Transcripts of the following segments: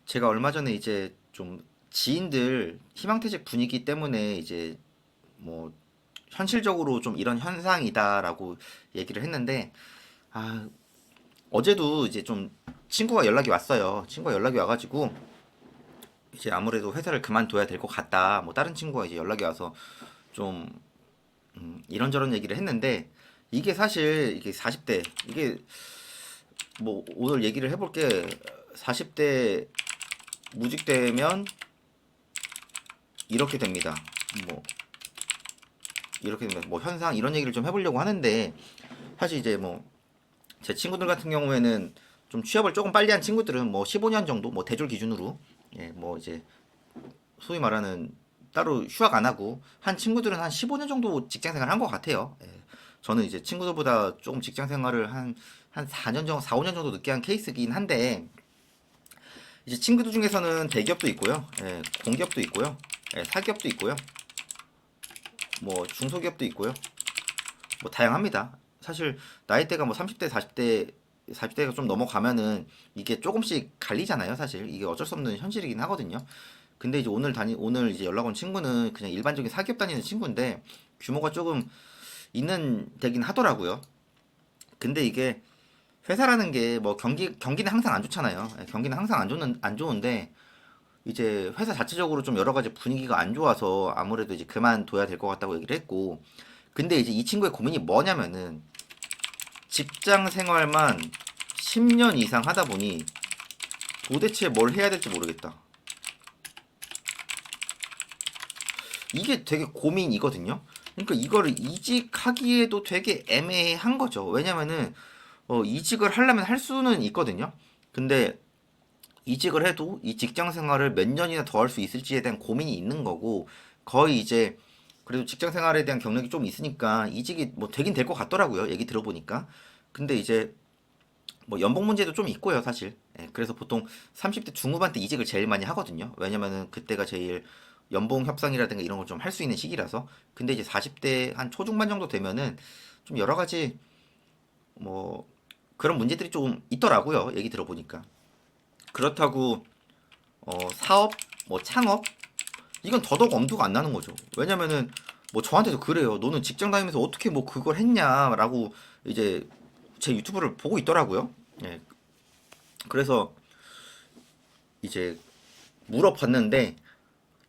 제가 얼마 전에 이제 좀 지인들 희망퇴직 분위기 때문에 이제 뭐 현실적으로 좀 이런 현상이다라고 얘기를 했는데, 아, 어제도 이제 좀 친구가 연락이 왔어요. 친구가 연락이 와가지고 이제 아무래도 회사를 그만둬야 될 것 같다. 뭐 다른 친구가 이제 연락이 와서 좀 이런저런 얘기를 했는데, 이게 사실 이게 40대 이게 뭐 오늘 얘기를 해볼 게, 40대 무직되면 이렇게 됩니다. 뭐 이렇게 됩니다. 뭐 현상 이런 얘기를 좀 해보려고 하는데, 사실 이제 뭐 제 친구들 같은 경우에는 좀 취업을 조금 빨리 한 친구들은 뭐 15년 정도, 뭐 대졸 기준으로, 뭐 이제 소위 말하는 따로 휴학 안 하고 한 친구들은 한 15년 정도 직장 생활 한 것 같아요. 저는 이제 친구들보다 조금 직장 생활을 한 4년 정도, 4, 5년 정도 늦게 한 케이스긴 한데, 이제 친구들 중에서는 대기업도 있고요. 공기업도 있고요. 사기업도 있고요. 뭐 중소기업도 있고요. 뭐 다양합니다. 사실 나이대가 뭐 30대, 40대, 40대가 좀 넘어가면은 이게 조금씩 갈리잖아요. 사실 이게 어쩔 수 없는 현실이긴 하거든요. 근데 이제 오늘 이제 연락 온 친구는 그냥 일반적인 사기업 다니는 친구인데, 규모가 조금 있는 데긴 하더라고요. 근데 이게 회사라는 게 뭐 경기는 항상 안 좋잖아요. 경기는 항상 안 좋은데, 이제 회사 자체적으로 좀 여러 가지 분위기가 안 좋아서 아무래도 이제 그만둬야 될 것 같다고 얘기를 했고, 근데 이제 이 친구의 고민이 뭐냐면은, 직장 생활만 10년 이상 하다 보니 도대체 뭘 해야 될지 모르겠다. 이게 되게 고민이거든요. 그러니까 이거를 이직하기에도 되게 애매한 거죠. 왜냐면은 이직을 하려면 할 수는 있거든요. 근데 이직을 해도 이 직장 생활을 몇 년이나 더 할 수 있을지에 대한 고민이 있는 거고, 거의 이제 그래도 직장 생활에 대한 경력이 좀 있으니까 이직이 뭐 되긴 될 것 같더라고요. 얘기 들어보니까. 근데 이제 뭐 연봉 문제도 좀 있고요, 사실. 그래서 보통 30대 중후반 때 이직을 제일 많이 하거든요. 왜냐면은 그때가 제일 연봉 협상이라든가 이런 걸 좀 할 수 있는 시기라서. 근데 이제 40대 한 초중반 정도 되면은 좀 여러 가지 뭐 그런 문제들이 좀 있더라고요. 얘기 들어보니까. 그렇다고 사업, 뭐 창업, 이건 더더욱 엄두가 안 나는 거죠. 왜냐면은 뭐 저한테도 그래요. 너는 직장 다니면서 어떻게 뭐 그걸 했냐라고 이제 제 유튜브를 보고 있더라고요. 예. 그래서 이제 물어봤는데,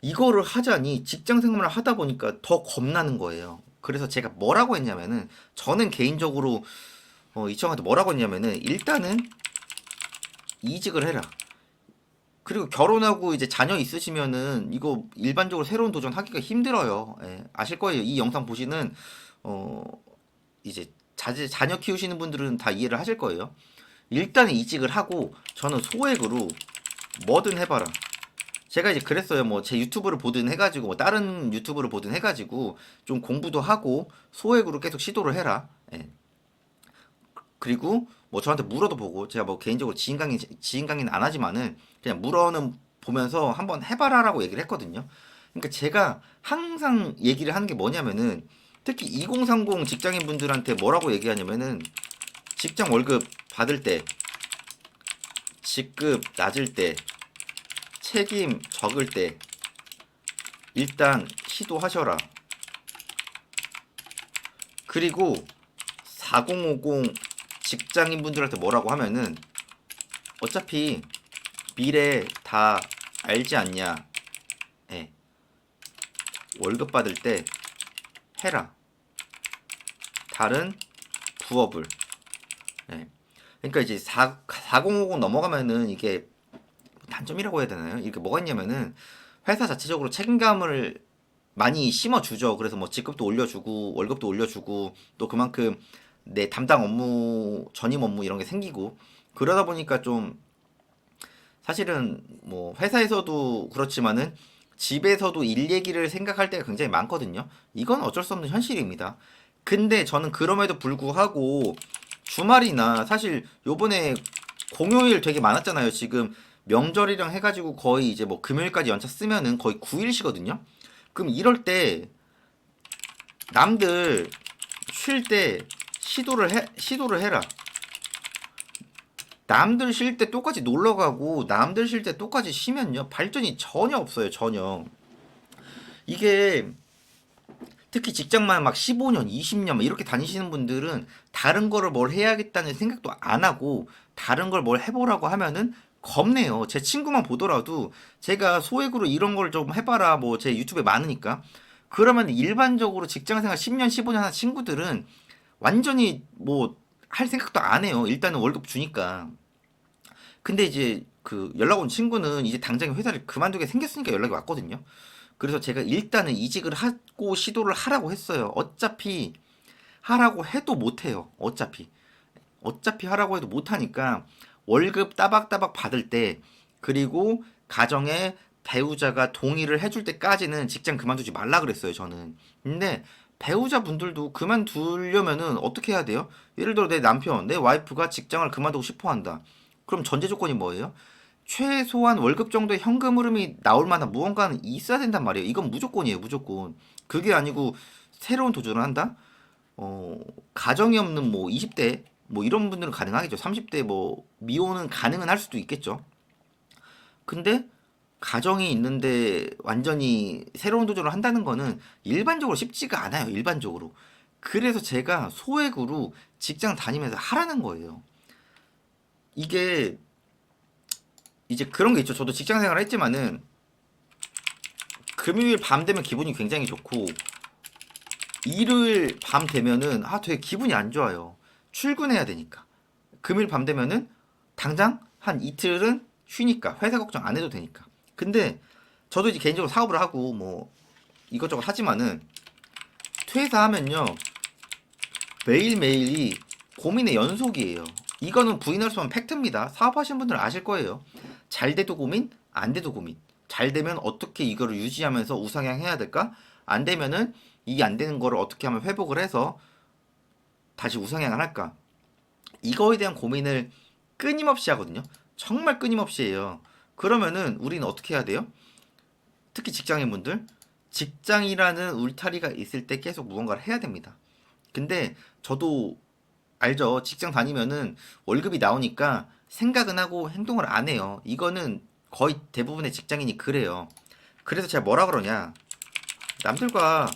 이거를 하자니 직장 생활을 하다 보니까 더 겁나는 거예요. 그래서 제가 뭐라고 했냐면은, 저는 개인적으로 이 친구한테 뭐라고 했냐면은, 일단은 이직을 해라. 그리고 결혼하고 이제 자녀 있으시면은 이거 일반적으로 새로운 도전 하기가 힘들어요. 아실 거예요. 이 영상 보시는 어 이제 자녀 키우시는 분들은 다 이해를 하실 거예요. 일단 이직을 하고 저는 소액으로 뭐든 해봐라. 제가 이제 그랬어요. 뭐 제 유튜브를 보든 해가지고, 뭐 다른 유튜브를 보든 해가지고 좀 공부도 하고 소액으로 계속 시도를 해라. 그리고 뭐 저한테 물어도 보고, 제가 뭐 개인적으로 지인 강의는 안 하지만은 그냥 물어는 보면서 한번 해봐라라고 얘기를 했거든요. 그러니까 제가 항상 얘기를 하는 게 뭐냐면은, 특히 2030 직장인 분들한테 뭐라고 얘기하냐면은, 직장 월급 받을 때, 직급 낮을 때, 책임 적을 때 일단 시도하셔라. 그리고 4050 직장인 분들한테 뭐라고 하면은, 어차피 미래 다 알지 않냐. 예, 월급 받을 때 해라. 다른 부업을. 예. 그러니까 이제 4050 넘어가면은 이게 단점이라고 해야 되나요? 이게 뭐가 있냐면은, 회사 자체적으로 책임감을 많이 심어주죠. 그래서 뭐 직급도 올려주고 월급도 올려주고, 또 그만큼 내 담당 업무, 전임 업무 이런 게 생기고, 그러다 보니까 좀 사실은 뭐 회사에서도 그렇지만은 집에서도 일 얘기를 생각할 때가 굉장히 많거든요. 이건 어쩔 수 없는 현실입니다. 근데 저는 그럼에도 불구하고 주말이나, 사실 요번에 공휴일 되게 많았잖아요. 지금 명절이랑 해가지고 거의 이제 뭐 금요일까지 연차 쓰면은 거의 9일 쉬거든요. 그럼 이럴 때 남들 쉴 때 시도를 해라. 남들 쉴 때 똑같이 놀러 가고 남들 쉴 때 똑같이 쉬면요 발전이 전혀 없어요. 전혀. 이게 특히 직장만 막 15년, 20년 막 이렇게 다니시는 분들은 다른 거를 뭘 해야겠다는 생각도 안 하고 다른 걸 뭘 해보라고 하면은 겁내요. 제 친구만 보더라도 제가 소액으로 이런 걸 좀 해봐라 뭐 제 유튜브에 많으니까 그러면 일반적으로 직장생활 10년, 15년 하는 친구들은 완전히 뭐 할 생각도 안 해요. 일단은 월급 주니까. 근데 이제 그 연락 온 친구는 이제 당장 회사를 그만두게 생겼으니까 연락이 왔거든요. 그래서 제가 일단은 이직을 하고 시도를 하라고 했어요. 어차피 하라고 해도 못해요. 어차피 하라고 해도 못하니까 월급 따박따박 받을 때 그리고 가정에 배우자가 동의를 해줄 때까지는 직장 그만두지 말라 그랬어요. 저는. 근데 배우자분들도 그만두려면은 어떻게 해야 돼요? 예를 들어 내 남편, 내 와이프가 직장을 그만두고 싶어 한다. 그럼 전제 조건이 뭐예요? 최소한 월급 정도의 현금 흐름이 나올 만한 무언가는 있어야 된단 말이에요. 이건 무조건이에요, 무조건. 그게 아니고 새로운 도전을 한다? 어, 가정이 없는 뭐 20대 뭐 이런 분들은 가능하겠죠. 30대 뭐 미혼은 가능은 할 수도 있겠죠. 근데 가정이 있는데 완전히 새로운 도전을 한다는 거는 일반적으로 쉽지가 않아요. 일반적으로. 그래서 제가 소액으로 직장 다니면서 하라는 거예요. 이게 이제 그런 게 있죠. 저도 직장 생활을 했지만은 금요일 밤 되면 기분이 굉장히 좋고 일요일 밤 되면은 되게 기분이 안 좋아요. 출근해야 되니까. 금요일 밤 되면은 당장 한 이틀은 쉬니까 회사 걱정 안 해도 되니까. 근데 저도 이제 개인적으로 사업을 하고 뭐 이것저것 하지만은 퇴사하면요 매일매일이 고민의 연속이에요. 이거는 부인할 수 없는 팩트입니다. 사업하시는 분들은 아실 거예요. 잘 돼도 고민, 안 돼도 고민. 잘 되면 어떻게 이거를 유지하면서 우상향해야 될까? 안 되면은 이게 안 되는 거를 어떻게 하면 회복을 해서 다시 우상향을 할까? 이거에 대한 고민을 끊임없이 하거든요. 정말 끊임없이 해요. 그러면은 우리는 어떻게 해야 돼요? 특히 직장인분들, 직장이라는 울타리가 있을 때 계속 무언가를 해야 됩니다. 근데 저도 알죠. 직장 다니면은 월급이 나오니까 생각은 하고 행동을 안 해요. 이거는 거의 대부분의 직장인이 그래요. 그래서 제가 뭐라 그러냐. 남들과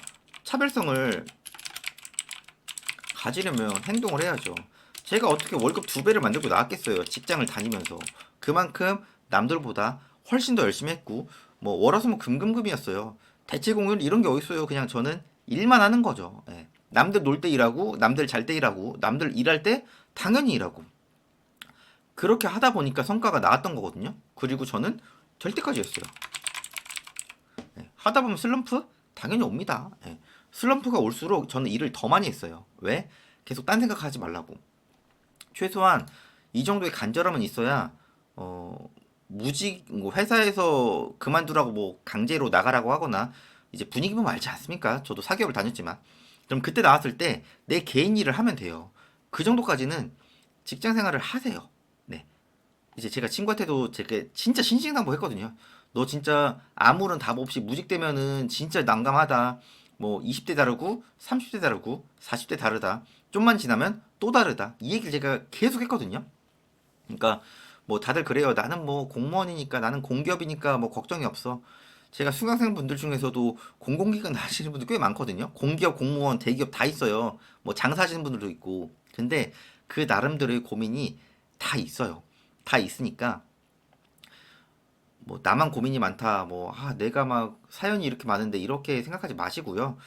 차별성을 가지려면 행동을 해야죠. 제가 어떻게 월급 2배를 만들고 나왔겠어요. 직장을 다니면서. 그만큼 남들보다 훨씬 더 열심히 했고, 뭐, 월화수목 금금금이었어요. 대체공휴일 이런 게 어딨어요. 그냥 저는 일만 하는 거죠. 예. 남들 놀 때 일하고, 남들 잘 때 일하고, 남들 일할 때 당연히 일하고. 그렇게 하다 보니까 성과가 나왔던 거거든요. 그리고 저는 될 때까지 했어요. 예. 하다 보면 슬럼프? 당연히 옵니다. 예. 슬럼프가 올수록 저는 일을 더 많이 했어요. 왜? 계속 딴 생각하지 말라고. 최소한 이 정도의 간절함은 있어야 어 무직 뭐 회사에서 그만두라고 뭐 강제로 나가라고 하거나 이제 분위기 보면 알지 않습니까? 저도 4개월 다녔지만 그럼 그때 나왔을 때 내 개인 일을 하면 돼요. 그 정도까지는 직장 생활을 하세요. 네. 이제 제가 친구한테도 제가 진짜 신신당부했거든요. 너 진짜 아무런 답 없이 무직되면은 진짜 난감하다. 뭐 20대 다르고 30대 다르고 40대 다르다. 좀만 지나면 또 다르다. 이 얘기를 제가 계속 했거든요. 그러니까 뭐 다들 그래요. 나는 뭐 공무원이니까 나는 공기업이니까 뭐 걱정이 없어. 제가 수강생 분들 중에서도 공공기관 하시는 분들 꽤 많거든요. 공기업, 공무원, 대기업 다 있어요. 뭐 장사하시는 분들도 있고. 근데 그 나름대로의 고민이 다 있어요. 다 있으니까 뭐 나만 고민이 많다. 뭐 내가 막 사연이 이렇게 많은데 이렇게 생각하지 마시고요.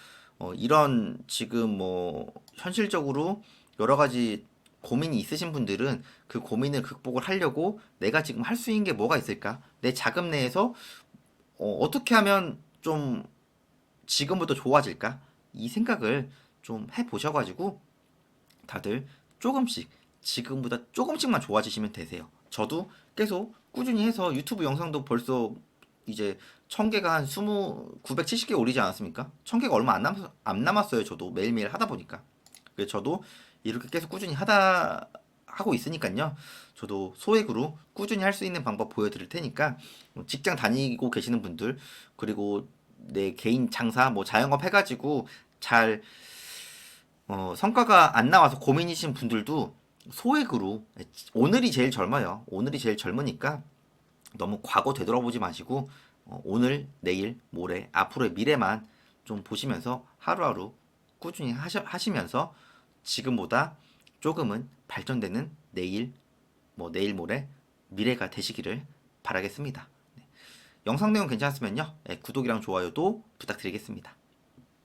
이런 지금 뭐 현실적으로 여러 가지 고민이 있으신 분들은 그 고민을 극복을 하려고 내가 지금 할 수 있는 게 뭐가 있을까? 내 자금 내에서 어떻게 하면 좀 지금부터 좋아질까? 이 생각을 좀 해보셔가지고 다들 조금씩 지금보다 조금씩만 좋아지시면 되세요. 저도 계속 꾸준히 해서 유튜브 영상도 벌써 이제 1000개가 한 970개 올리지 않았습니까? 1000개가 얼마 안 남았어요. 저도 매일매일 하다 보니까. 그래서 저도 이렇게 계속 꾸준히 하다 하고 있으니까요. 저도 소액으로 꾸준히 할 수 있는 방법 보여드릴 테니까 직장 다니고 계시는 분들 그리고 내 개인 장사 뭐 자영업 해가지고 잘 성과가 안 나와서 고민이신 분들도 소액으로 오늘이 제일 젊어요. 오늘이 제일 젊으니까 너무 과거 되돌아보지 마시고 오늘, 내일, 모레, 앞으로의 미래만 좀 보시면서 하루하루 꾸준히 하시면서 지금보다 조금은 발전되는 내일, 뭐 내일 모레 미래가 되시기를 바라겠습니다. 네. 영상 내용 괜찮았으면요. 구독이랑 좋아요도 부탁드리겠습니다.